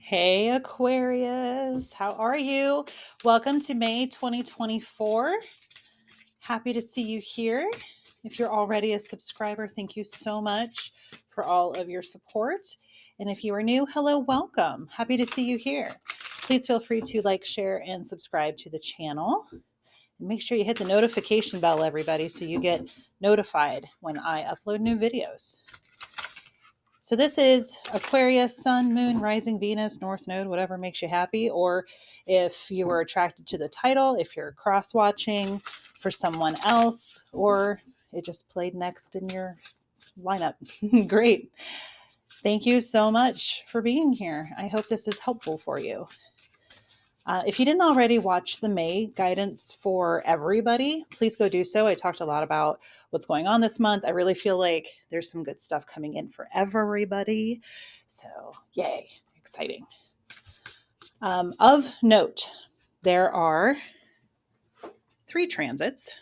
Hey Aquarius, how are you? Welcome to May 2024. Happy to see you here. If you're already a subscriber, thank you so much for all of your support. And if you are new, hello, welcome. Happy to see you here. Please feel free to like, share, and subscribe to the channel. And make sure you hit the notification bell, everybody, so you get notified when I upload new videos. So this is Aquarius, Sun, Moon, Rising, Venus, North Node, whatever makes you happy. Or if you were attracted to the title, if you're cross-watching for someone else, or it just played next in your lineup. Great. Thank you so much for being here. I hope this is helpful for you. If you didn't already watch the May guidance for everybody, please go do so. I talked a lot about what's going on this month. I really feel like there's some good stuff coming in for everybody. So, yay, exciting. Of note, there are three events.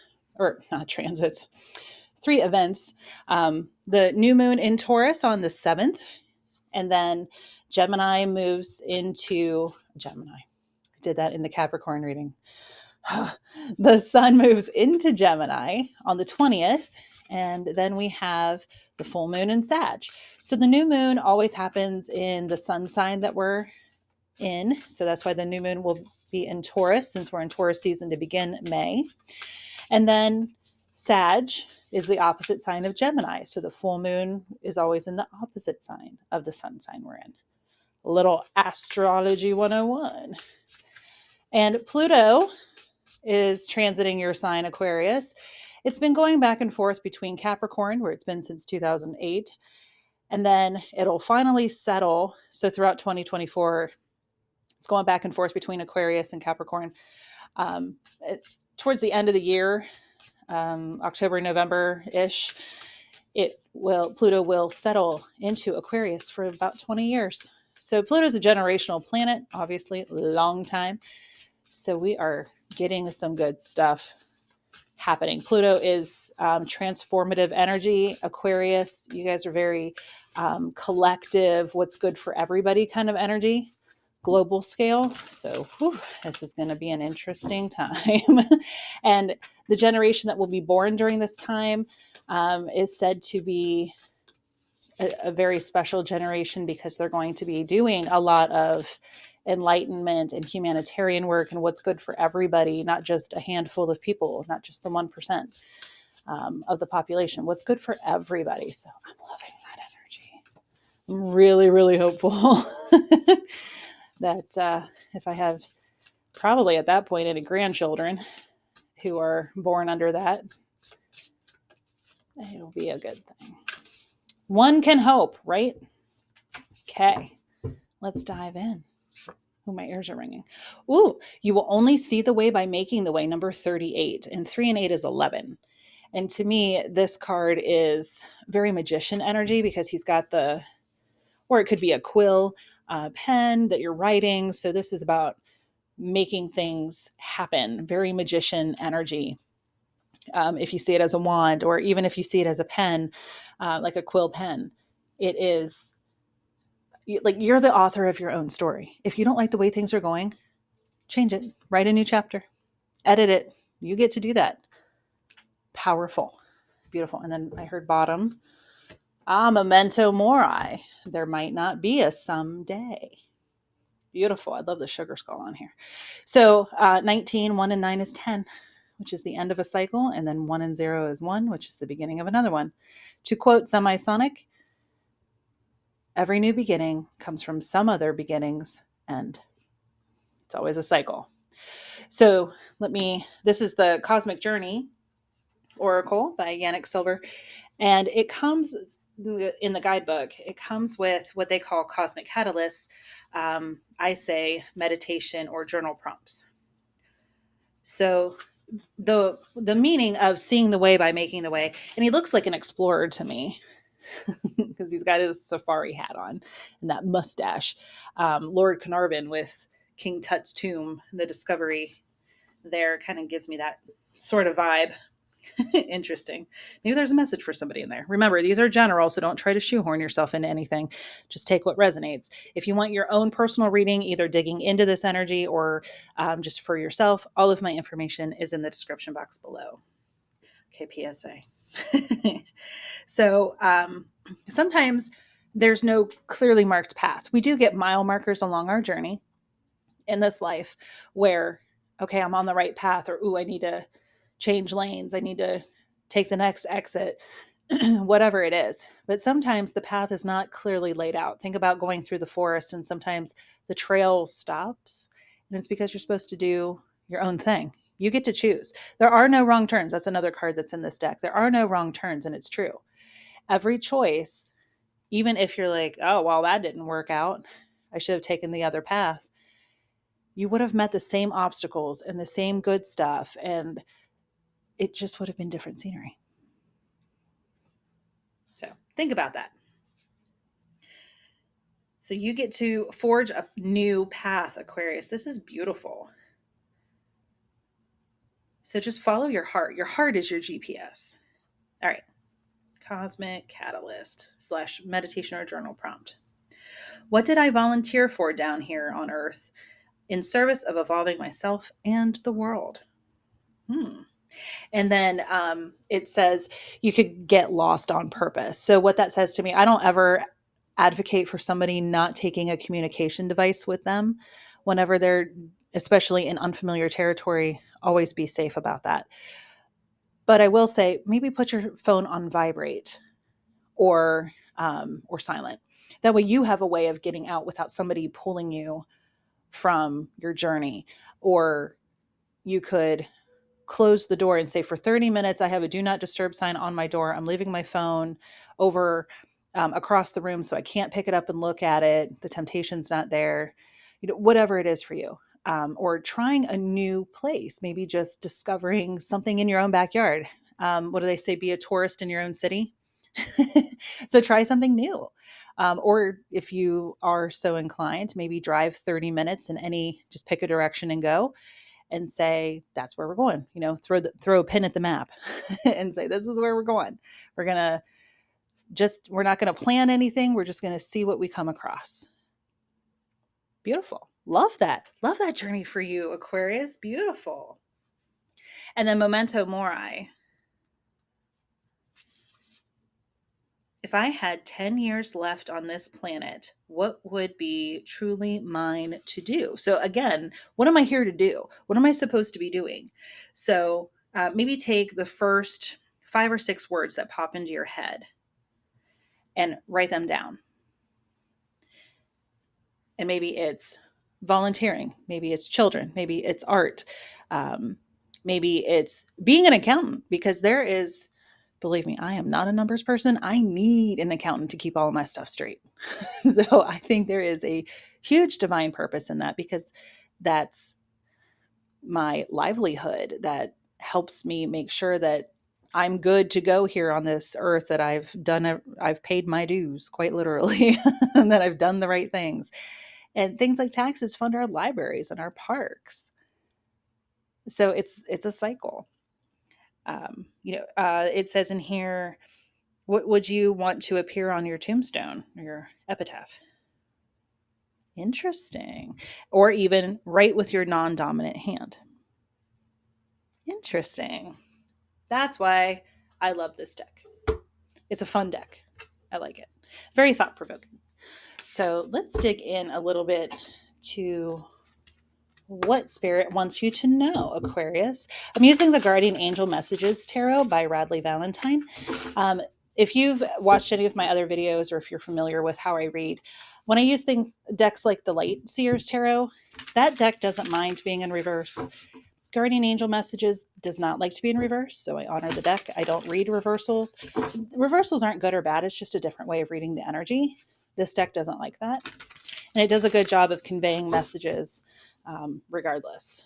The new moon in Taurus on the 7th, and then Gemini moves into Gemini. Did that in the Capricorn reading. The sun moves into Gemini on the 20th, and then we have the full moon in Sag. So the new moon always happens in the sun sign that we're in. So that's why the new moon will be in Taurus, since we're in Taurus season to begin May. And then Sag is the opposite sign of Gemini. So the full moon is always in the opposite sign of the sun sign we're in. A little astrology 101. And Pluto is transiting your sign, Aquarius. It's been going back and forth between Capricorn, where it's been since 2008, and then it'll finally settle. So throughout 2024, it's going back and forth between Aquarius and Capricorn. Towards the end of the year, October, November-ish, Pluto will settle into Aquarius for about 20 years. So Pluto's a generational planet, obviously, long time. So we are getting some good stuff happening. Pluto is transformative energy. Aquarius, you guys are very collective, what's good for everybody kind of energy, global scale. So this is going to be an interesting time. And the generation that will be born during this time is said to be a very special generation, because they're going to be doing a lot of enlightenment and humanitarian work and what's good for everybody, not just a handful of people, not just the 1% of the population, what's good for everybody. So I'm loving that energy. I'm really, really hopeful that if I have probably at that point any grandchildren who are born under that, it'll be a good thing. One can hope, right? Okay, let's dive in. Oh, my ears are ringing. Ooh, you will only see the way by making the way, number 38. And 3 and 8 is 11. And to me, this card is very magician energy, because he's got or it could be a quill, pen that you're writing. So this is about making things happen. Very magician energy. If you see it as a wand, or even if you see it as a pen, like a quill pen, it is like you're the author of your own story. If you don't like the way things are going, change it, write a new chapter, edit it. You get to do that. Powerful, beautiful. And then I heard bottom, memento mori. There might not be a someday. Beautiful. I love the sugar skull on here. So 19, 1 and 9 is 10, which is the end of a cycle. And then 1 and 0 is 1, which is the beginning of another one. To quote Semisonic, every new beginning comes from some other beginning's end. It's always a cycle. So this is the Cosmic Journey Oracle by Yanik Silver. And it comes in the guidebook, it comes with what they call cosmic catalysts. I say meditation or journal prompts. So the meaning of seeing the way by making the way, and he looks like an explorer to me, because he's got his safari hat on and that mustache. Lord Carnarvon with King Tut's tomb, the discovery there kind of gives me that sort of vibe. Interesting. Maybe there's a message for somebody in there. Remember, these are general, so don't try to shoehorn yourself into anything. Just take what resonates. If you want your own personal reading, either digging into this energy or just for yourself, all of my information is in the description box below. Okay, PSA. So sometimes there's no clearly marked path. We do get mile markers along our journey in this life where, okay, I'm on the right path, or, ooh, I need to change lanes. I need to take the next exit, whatever it is. But sometimes the path is not clearly laid out. Think about going through the forest, and sometimes the trail stops, and it's because you're supposed to do your own thing. You get to choose. There are no wrong turns. That's another card that's in this deck. There are no wrong turns, and it's true. Every choice, even if you're like, oh, well, that didn't work out, I should have taken the other path, you would have met the same obstacles and the same good stuff, and it just would have been different scenery. So think about that. So you get to forge a new path, Aquarius. This is beautiful. So just follow your heart. Your heart is your GPS. All right. Cosmic Catalyst / meditation or journal prompt. What did I volunteer for down here on Earth in service of evolving myself and the world? And then it says you could get lost on purpose. So what that says to me, I don't ever advocate for somebody not taking a communication device with them whenever they're, especially in unfamiliar territory. Always be safe about that. But I will say, maybe put your phone on vibrate or silent. That way you have a way of getting out without somebody pulling you from your journey. Or you could close the door and say, for 30 minutes, I have a do not disturb sign on my door. I'm leaving my phone over across the room so I can't pick it up and look at it. The temptation's not there. Whatever it is for you. Or trying a new place, maybe just discovering something in your own backyard. What do they say? Be a tourist in your own city. So try something new. Or if you are so inclined, maybe drive 30 minutes in just pick a direction and go. And say, that's where we're going. Throw a pin at the map and say, this is where we're going. We're not going to plan anything. We're just going to see what we come across. Beautiful. Love that. Love that journey for you, Aquarius. Beautiful. And then Memento Mori. If I had 10 years left on this planet, what would be truly mine to do? So again, what am I here to do? What am I supposed to be doing? So maybe take the first 5 or 6 words that pop into your head and write them down. And maybe it's volunteering. Maybe it's children. Maybe it's art. Maybe it's being an accountant, because there is... Believe me, I am not a numbers person. I need an accountant to keep all of my stuff straight. So I think there is a huge divine purpose in that, because that's my livelihood. That helps me make sure that I'm good to go here on this earth, that I've paid my dues, quite literally, and that I've done the right things. And things like taxes fund our libraries and our parks. So it's a cycle. It says in here, what would you want to appear on your tombstone or your epitaph? Interesting. Or even write with your non-dominant hand. Interesting. That's why I love this deck. It's a fun deck. I like it. Very thought-provoking. So let's dig in a little bit to what Spirit wants you to know, Aquarius. I'm using the Guardian Angel Messages Tarot by Radleigh Valentine. If you've watched any of my other videos, or if you're familiar with how I read, when I use decks like the Light Seers Tarot, that deck doesn't mind being in reverse. Guardian Angel Messages does not like to be in reverse, so I honor the deck. I don't read reversals. Reversals aren't good or bad. It's just a different way of reading the energy. This deck doesn't like that. And it does a good job of conveying messages regardless.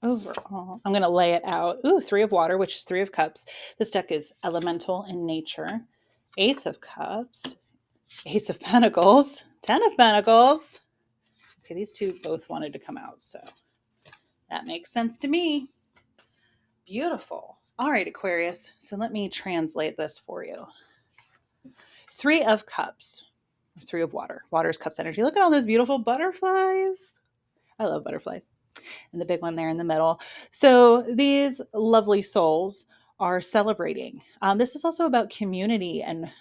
Overall, I'm going to lay it out. Ooh, 3 of water, which is 3 of cups. This deck is elemental in nature. Ace of cups, Ace of pentacles, 10 of pentacles, Okay, these two both wanted to come out, so that makes sense to me. Beautiful. All right, Aquarius. So let me translate this for you. 3 of Cups, 3 of Water. Water is Cups energy. Look at all those beautiful butterflies. I love butterflies. And the big one there in the middle. So these lovely souls are celebrating. This is also about community and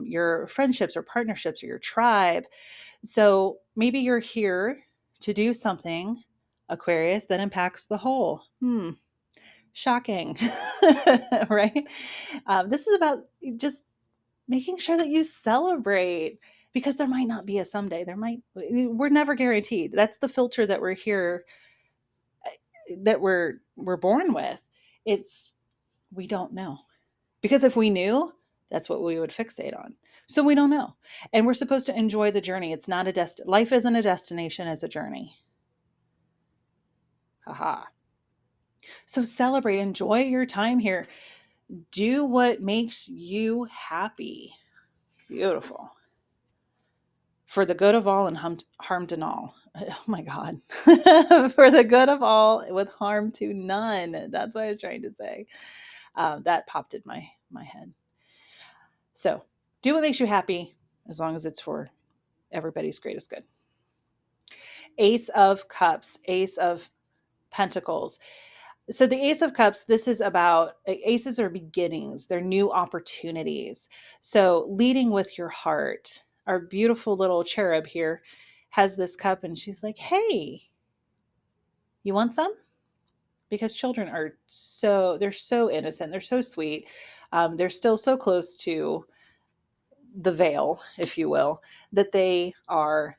your friendships or partnerships or your tribe. So maybe you're here to do something, Aquarius, that impacts the whole. Shocking, right? This is about just making sure that you celebrate, because there might not be a someday. We're never guaranteed. That's the filter that we're here, that we're born with. It's, we don't know. Because if we knew, that's what we would fixate on. So we don't know. And we're supposed to enjoy the journey. It's not a life isn't a destination, it's a journey. Haha. So celebrate, enjoy your time here. Do what makes you happy. Beautiful. For the good of all and harm to none. Oh my God. For the good of all with harm to none. That's what I was trying to say. That popped in my head. So do what makes you happy, as long as it's for everybody's greatest good. Ace of Cups, Ace of Pentacles. So the Ace of Cups, this is about, aces are beginnings. They're new opportunities. So leading with your heart. Our beautiful little cherub here has this cup and she's like, hey, you want some? Because children are they're so innocent. They're so sweet. They're still so close to the veil, if you will, that they are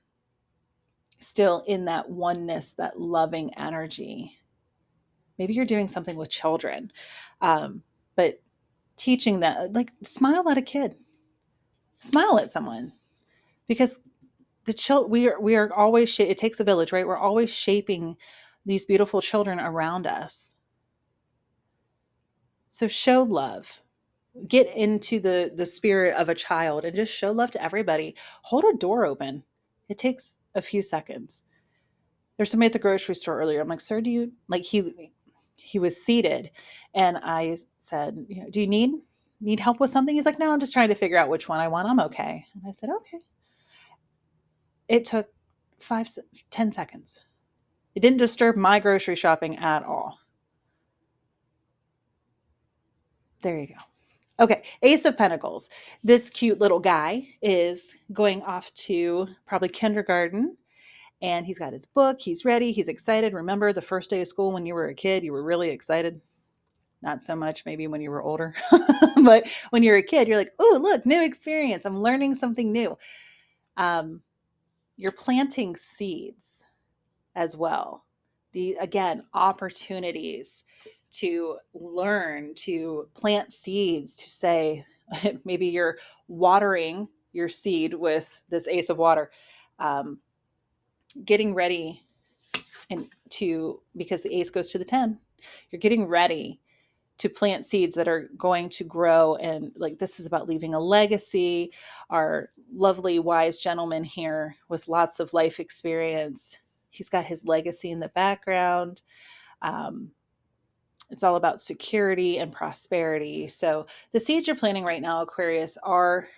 still in that oneness, that loving energy. Maybe you're doing something with children, but teaching that, like, smile at a kid, smile at someone, because we are always it takes a village, right? We're always shaping these beautiful children around us. So show love, get into the spirit of a child and just show love to everybody. Hold a door open. It takes a few seconds. There's somebody at the grocery store earlier. I'm like, sir, do you, like, he was seated and I said, do you need help with something? He's like, no, I'm just trying to figure out which one I want. I'm okay. And I said, okay. It took 10 seconds. It didn't disturb my grocery shopping at all. There you go. Okay, Ace of Pentacles. This cute little guy is going off to probably kindergarten, and he's got his book. He's ready. He's excited. Remember the first day of school when you were a kid, you were really excited? Not so much maybe when you were older, but when you're a kid, you're like, oh, look, new experience. I'm learning something new. You're planting seeds as well. Again, opportunities to learn, to plant seeds, to say, maybe you're watering your seed with this Ace of Water, getting ready, and because the Ace goes to the 10, you're getting ready to plant seeds that are going to grow. And like, this is about leaving a legacy. Our lovely wise gentleman here with lots of life experience, he's got his legacy in the background. It's all about security and prosperity. So the seeds you're planting right now, Aquarius, are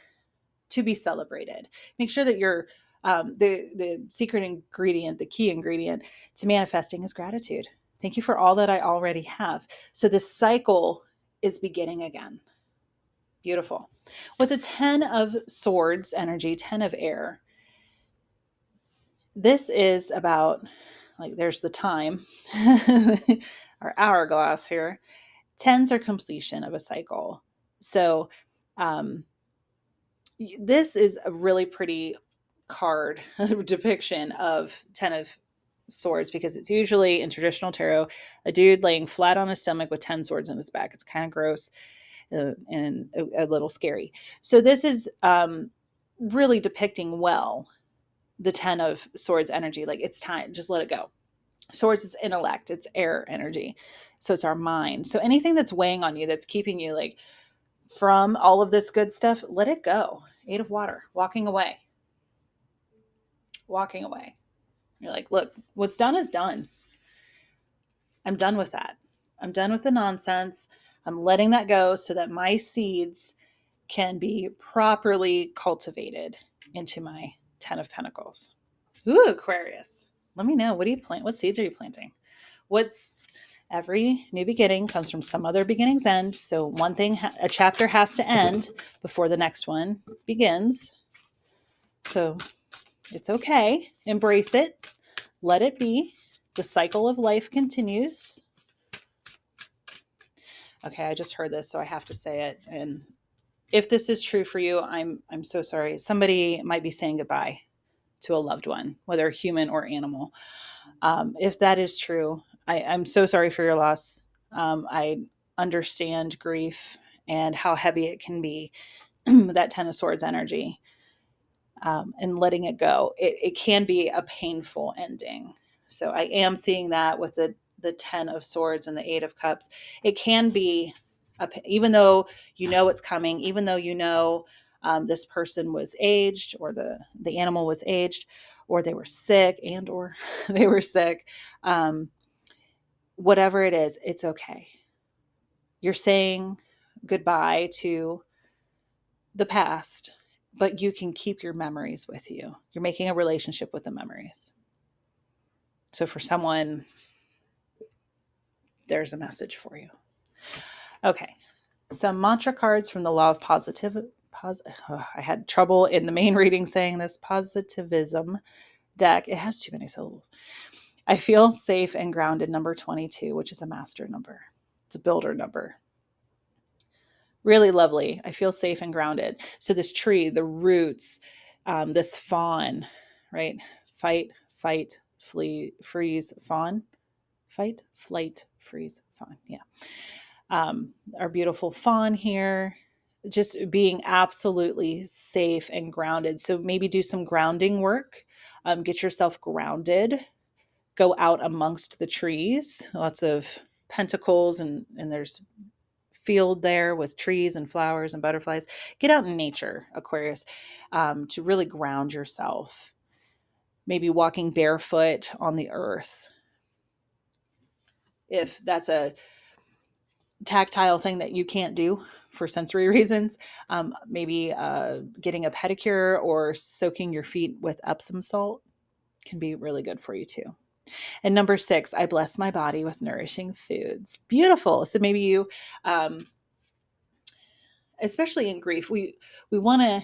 to be celebrated. Make sure that you're the secret ingredient, the key ingredient to manifesting is gratitude. Thank you for all that I already have. So this cycle is beginning again. Beautiful. With the 10 of Swords energy, 10 of air, this is about, like, there's the time, our hourglass here. 10s are completion of a cycle. So this is a really pretty card depiction of 10 of Swords, because it's usually in traditional tarot a dude laying flat on his stomach with 10 swords in his back. It's kind of gross and a little scary. So this is really depicting well the 10 of Swords energy. Like, it's time, just let it go. Swords is intellect, it's air energy, so it's our mind. So anything that's weighing on you, that's keeping you like from all of this good stuff, let it go. 8 of Water, walking away. You're like, look, what's done is done. I'm done with that. I'm done with the nonsense. I'm letting that go so that my seeds can be properly cultivated into my 10 of Pentacles. Ooh, Aquarius. Let me know. What do you plant? What seeds are you planting? What's every new beginning comes from some other beginning's end. So one thing, a chapter has to end before the next one begins. So it's okay. Embrace it. Let it be. The cycle of life continues. Okay, I just heard this, so I have to say it. And if this is true for you, I'm so sorry. Somebody might be saying goodbye to a loved one, whether human or animal. If that is true, I'm so sorry for your loss. I understand grief and how heavy it can be, that Ten of Swords energy, and letting it go. It can be a painful ending. So I am seeing that with the Ten of Swords and the Eight of Cups. It can be, even though you know it's coming, even though you know this person was aged, or the animal was aged, or they were sick, and or they were sick. Whatever it is, it's okay. You're saying goodbye to the past, but you can keep your memories with you. You're making a relationship with the memories. So for someone, there's a message for you. Okay. Some mantra cards from the Law of I had trouble in the main reading saying this. Positivism deck. It has too many syllables. I feel safe and grounded, number 22, which is a master number. It's a builder number. Really lovely. I feel safe and grounded. So this tree, the roots, this fawn, right? Fight, flee, freeze, fawn. Fight, flight, freeze, fawn. Yeah. Our beautiful fawn here, just being absolutely safe and grounded. So maybe do some grounding work. Get yourself grounded. Go out amongst the trees. Lots of pentacles, and there's field there with trees and flowers and butterflies. Get out in nature, Aquarius, to really ground yourself. Maybe walking barefoot on the earth. If that's a tactile thing that you can't do for sensory reasons, maybe getting a pedicure or soaking your feet with Epsom salt can be really good for you too. And number 6, I bless my body with nourishing foods. Beautiful. So maybe you, especially in grief, we want to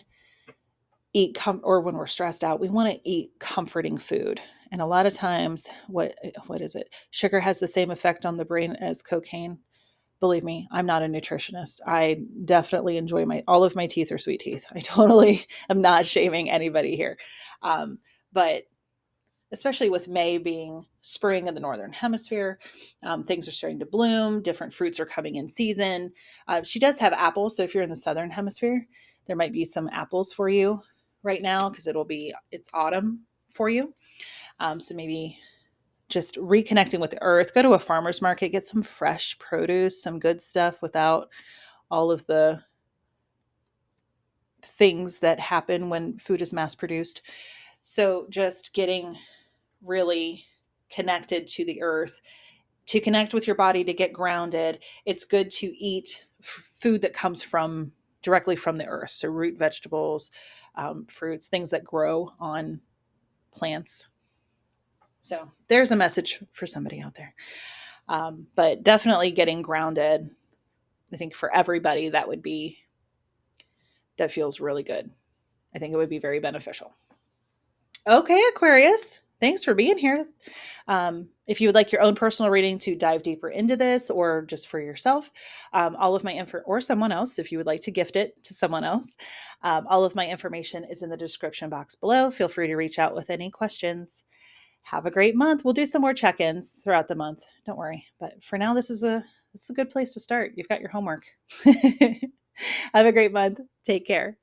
eat or when we're stressed out, we want to eat comforting food. And a lot of times, what is it? Sugar has the same effect on the brain as cocaine. Believe me, I'm not a nutritionist. I definitely enjoy all of my teeth are sweet teeth. I totally am not shaming anybody here. But especially with May being spring in the Northern Hemisphere, things are starting to bloom. Different fruits are coming in season. She does have apples. So if you're in the Southern Hemisphere, there might be some apples for you right now because it's autumn for you. So maybe just reconnecting with the earth, go to a farmer's market, get some fresh produce, some good stuff without all of the things that happen when food is mass produced. So just getting really connected to the earth, to connect with your body, to get grounded. It's good to eat food that comes directly from the earth. So root vegetables, fruits, things that grow on plants. So there's a message for somebody out there. But definitely getting grounded, I think for everybody, that feels really good. I think it would be very beneficial. Okay, Aquarius, thanks for being here. If you would like your own personal reading to dive deeper into this, or just for yourself, all of my info, or someone else, if you would like to gift it to someone else, all of my information is in the description box below. Feel free to reach out with any questions. Have a great month. We'll do some more check-ins throughout the month. Don't worry. But for now, this is a good place to start. You've got your homework. Have a great month. Take care.